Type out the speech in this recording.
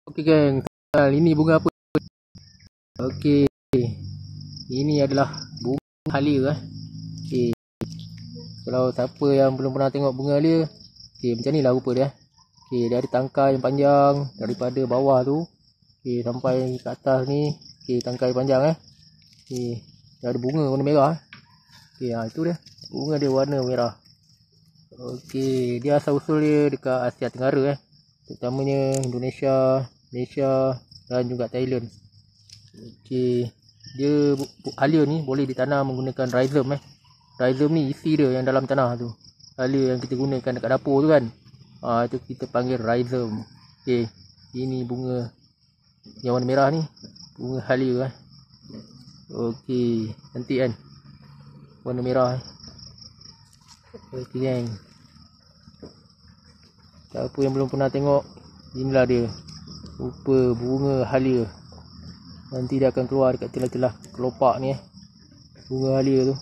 Okey geng, ini bunga apa? Okey, ini adalah bunga halia Okey, kalau siapa yang belum pernah tengok bunga halia, okey macam ni lah rupa dia. Okey, dia ada tangkai yang panjang daripada bawah tu, okey sampai ke atas ni. Okey, tangkai panjang Okey, dia ada bunga warna merah. Okey, itu dia. Bunga dia warna merah. Okey, dia asal usul dia dekat Asia Tenggara terutamanya Indonesia, Malaysia dan juga Thailand. Okey, dia halia ni boleh ditanam menggunakan rhizome Rhizome ni isi dia yang dalam tanah tu. Halia yang kita gunakan dekat dapur tu kan. Itu kita panggil rhizome. Okey, ini bunga yang warna merah ni, bunga halia Okey, cantik kan? Warna merah. Okey geng. Siapa yang belum pernah tengok, inilah dia rupa bunga halia. Nanti dia akan keluar dekat celah-celah kelopak ni bunga halia tu.